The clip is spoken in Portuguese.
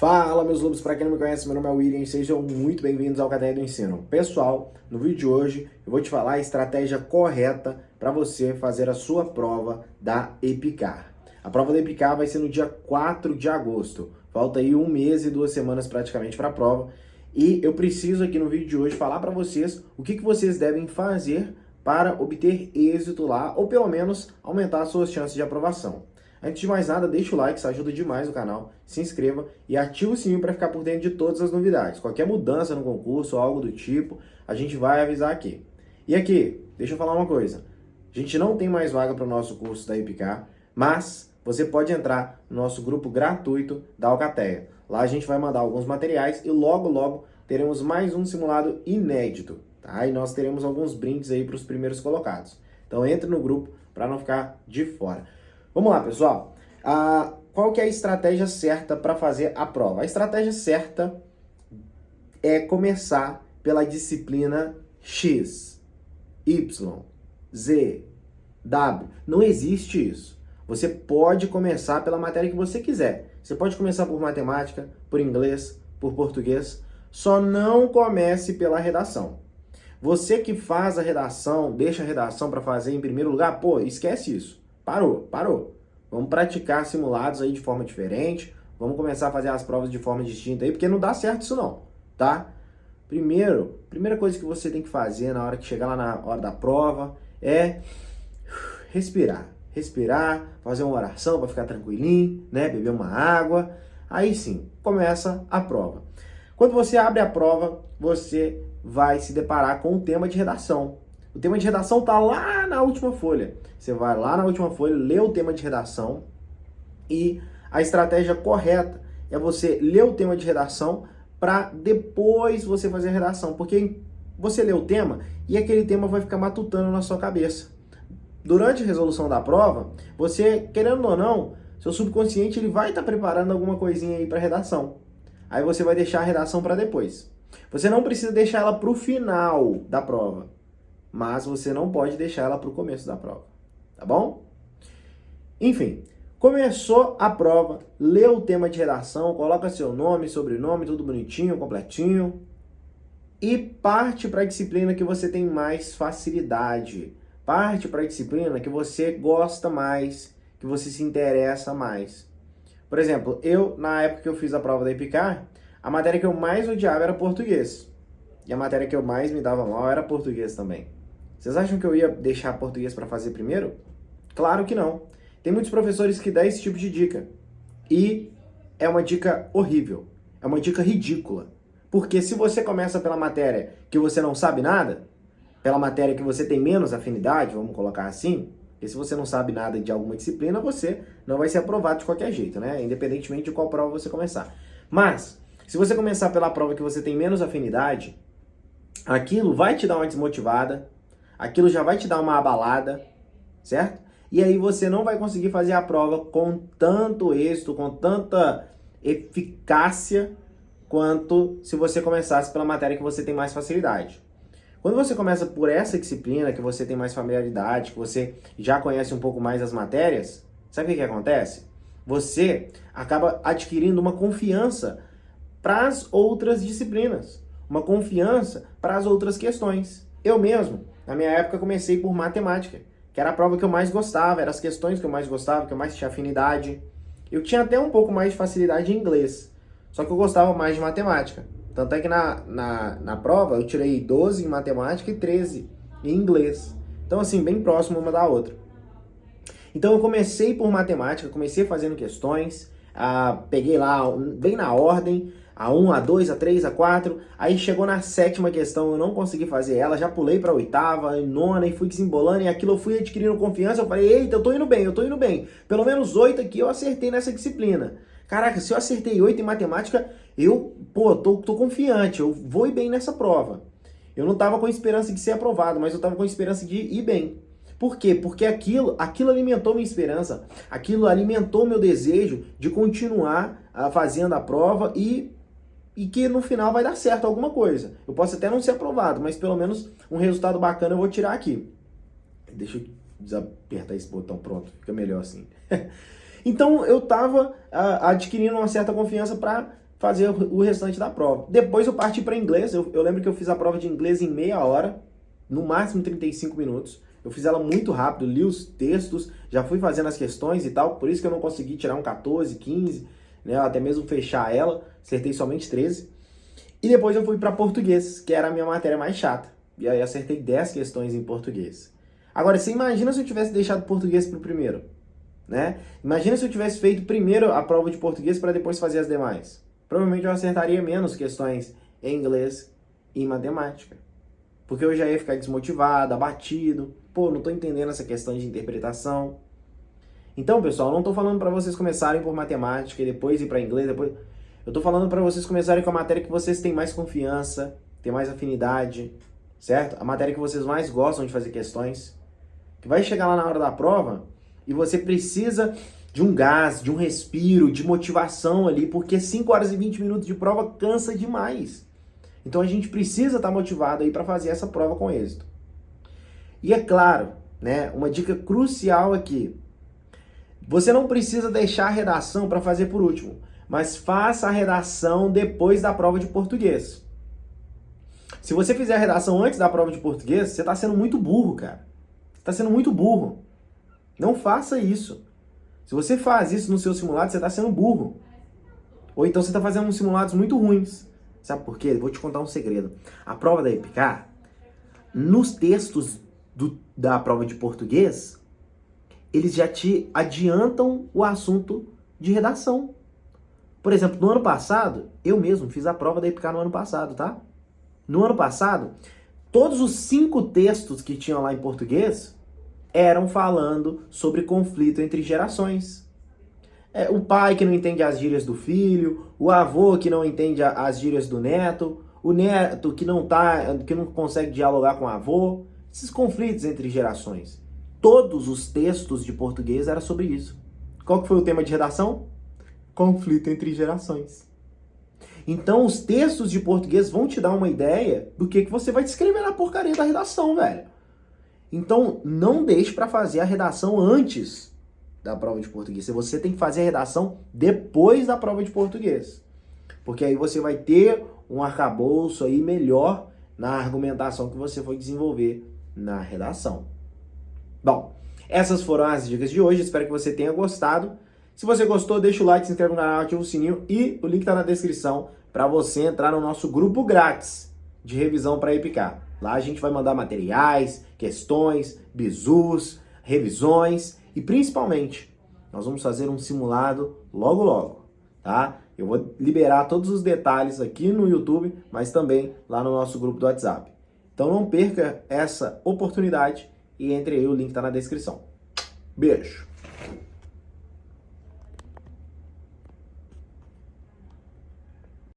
Fala, meus lobos, para quem não me conhece, meu nome é William e sejam muito bem-vindos ao Caderno do Ensino. Pessoal, no vídeo de hoje eu vou te falar a estratégia correta para você fazer a sua prova da EPICAR. A prova da EPICAR vai ser no dia 4 de agosto. Falta aí 1 mês e 2 semanas praticamente para a prova. E eu preciso aqui no vídeo de hoje falar para vocês o que vocês devem fazer para obter êxito lá, ou pelo menos aumentar as suas chances de aprovação. Antes de mais nada, deixa o like, isso ajuda demais o canal, se inscreva e ativa o sininho para ficar por dentro de todas as novidades. Qualquer mudança no concurso ou algo do tipo, a gente vai avisar aqui. E aqui, deixa eu falar uma coisa. A gente não tem mais vaga para o nosso curso da EPICAR, mas você pode entrar no nosso grupo gratuito da Alcateia. Lá a gente vai mandar alguns materiais e logo teremos mais um simulado inédito. Tá? E nós teremos alguns brindes aí para os primeiros colocados. Então entre no grupo para não ficar de fora. Vamos lá, pessoal. Qual que é a estratégia certa para fazer a prova? A estratégia certa é começar pela disciplina X, Y, Z, W. Não existe isso. Você pode começar pela matéria que você quiser. Você pode começar por matemática, por inglês, por português. Só não comece pela redação. Você que faz a redação, deixa a redação para fazer em primeiro lugar, pô, esquece isso. Parou. Vamos praticar simulados aí de forma diferente. Vamos começar a fazer as provas de forma distinta aí, porque não dá certo isso não, tá? Primeira coisa que você tem que fazer na hora que chegar lá na hora da prova é respirar. Respirar, fazer uma oração para ficar tranquilinho, né? Beber uma água. Aí sim, começa a prova. Quando você abre a prova, você vai se deparar com o tema de redação. O tema de redação está lá na última folha. Você vai lá na última folha, lê o tema de redação e a estratégia correta é você ler o tema de redação para depois você fazer a redação. Porque você lê o tema e aquele tema vai ficar matutando na sua cabeça. Durante a resolução da prova, você, querendo ou não, seu subconsciente ele vai estar preparando alguma coisinha aí para redação. Aí você vai deixar a redação para depois. Você não precisa deixar ela para o final da prova, mas você não pode deixar ela para o começo da prova, tá bom? Enfim, começou a prova, lê o tema de redação, coloca seu nome, sobrenome, tudo bonitinho, completinho, e parte para a disciplina que você tem mais facilidade. Parte para a disciplina que você gosta mais, que você se interessa mais. Por exemplo, na época que eu fiz a prova da EPICAR, a matéria que eu mais odiava era português. E a matéria que eu mais me dava mal era português também. Vocês acham que eu ia deixar português para fazer primeiro? Claro que não. Tem muitos professores que dão esse tipo de dica. E é uma dica horrível. É uma dica ridícula. Porque se você começa pela matéria que você não sabe nada, pela matéria que você tem menos afinidade, vamos colocar assim, porque se você não sabe nada de alguma disciplina, você não vai ser aprovado de qualquer jeito, né? Independentemente de qual prova você começar. Mas, se você começar pela prova que você tem menos afinidade, aquilo vai te dar uma desmotivada, aquilo já vai te dar uma abalada, certo? E aí você não vai conseguir fazer a prova com tanto êxito, com tanta eficácia, quanto se você começasse pela matéria que você tem mais facilidade. Quando você começa por essa disciplina, que você tem mais familiaridade, que você já conhece um pouco mais as matérias, sabe o que acontece? Você acaba adquirindo uma confiança para as outras disciplinas, uma confiança para as outras questões. Eu mesmo, na minha época, comecei por matemática, que era a prova que eu mais gostava, eram as questões que eu mais gostava, que eu mais tinha afinidade. Eu tinha até um pouco mais de facilidade em inglês, só que eu gostava mais de matemática. Tanto é que na prova eu tirei 12 em matemática e 13 em inglês. Então, assim, bem próximo uma da outra. Então eu comecei por matemática, comecei fazendo questões, peguei lá bem na ordem, a 1, a 2, a 3, a 4, aí chegou na 7ª questão, eu não consegui fazer ela, já pulei para a 8ª, 9ª e fui desembolando, e aquilo eu fui adquirindo confiança, eu falei, eita, eu tô indo bem, pelo menos 8 aqui eu acertei nessa disciplina. Caraca, se eu acertei 8 em matemática, tô confiante, eu vou ir bem nessa prova. Eu não tava com esperança de ser aprovado, mas eu tava com esperança de ir bem. Por quê? Porque aquilo alimentou minha esperança, aquilo alimentou meu desejo de continuar fazendo a prova e que no final vai dar certo alguma coisa. Eu posso até não ser aprovado, mas pelo menos um resultado bacana eu vou tirar aqui. Deixa eu desapertar esse botão, pronto, fica melhor assim. Então eu estava adquirindo uma certa confiança para fazer o restante da prova. Depois eu parti para inglês. Eu lembro que eu fiz a prova de inglês em meia hora, no máximo 35 minutos. Eu fiz ela muito rápido, li os textos, já fui fazendo as questões e tal, por isso que eu não consegui tirar um 14, 15, né, até mesmo fechar ela, acertei somente 13. E depois eu fui para português, que era a minha matéria mais chata. E aí acertei 10 questões em português. Agora, você imagina se eu tivesse deixado português para o primeiro, né? Imagina se eu tivesse feito primeiro a prova de português para depois fazer as demais. Provavelmente eu acertaria menos questões em inglês e em matemática. Porque eu já ia ficar desmotivado, abatido. Pô, não tô entendendo essa questão de interpretação. Então, pessoal, não tô falando para vocês começarem por matemática e depois ir para inglês, depois... Eu tô falando para vocês começarem com a matéria que vocês têm mais confiança, têm mais afinidade, certo? A matéria que vocês mais gostam de fazer questões. Que vai chegar lá na hora da prova e você precisa de um gás, de um respiro, de motivação ali, porque 5 horas e 20 minutos de prova cansa demais. Então a gente precisa estar motivado aí para fazer essa prova com êxito. E é claro, né, uma dica crucial aqui. Você não precisa deixar a redação para fazer por último, mas faça a redação depois da prova de português. Se você fizer a redação antes da prova de português, você está sendo muito burro, cara. Você está sendo muito burro. Não faça isso. Se você faz isso no seu simulado, você está sendo burro. Ou então você está fazendo uns simulados muito ruins. Sabe por quê? Vou te contar um segredo. A prova da EPICAR, nos textos da prova de português, eles já te adiantam o assunto de redação. Por exemplo, no ano passado, eu mesmo fiz a prova da EPICAR no ano passado, tá? No ano passado, todos os 5 textos que tinham lá em português eram falando sobre conflito entre gerações. O pai que não entende as gírias do filho, o avô que não entende as gírias do neto, o neto que não consegue dialogar com o avô. Esses conflitos entre gerações. Todos os textos de português eram sobre isso. Qual que foi o tema de redação? Conflito entre gerações. Então, os textos de português vão te dar uma ideia do que você vai descrever na porcaria da redação, velho. Então, não deixe para fazer a redação antes da prova de português. Você tem que fazer a redação depois da prova de português. Porque aí você vai ter um arcabouço aí melhor na argumentação que você for desenvolver na redação. Bom, essas foram as dicas de hoje. Espero que você tenha gostado. Se você gostou, deixa o like, se inscreve no canal, ativa o sininho e o link está na descrição para você entrar no nosso grupo grátis de revisão para EPICAR. Lá a gente vai mandar materiais, questões, bizus, revisões e principalmente nós vamos fazer um simulado logo logo, tá? Eu vou liberar todos os detalhes aqui no YouTube, mas também lá no nosso grupo do WhatsApp. Então não perca essa oportunidade e entre aí, o link está na descrição. Beijo!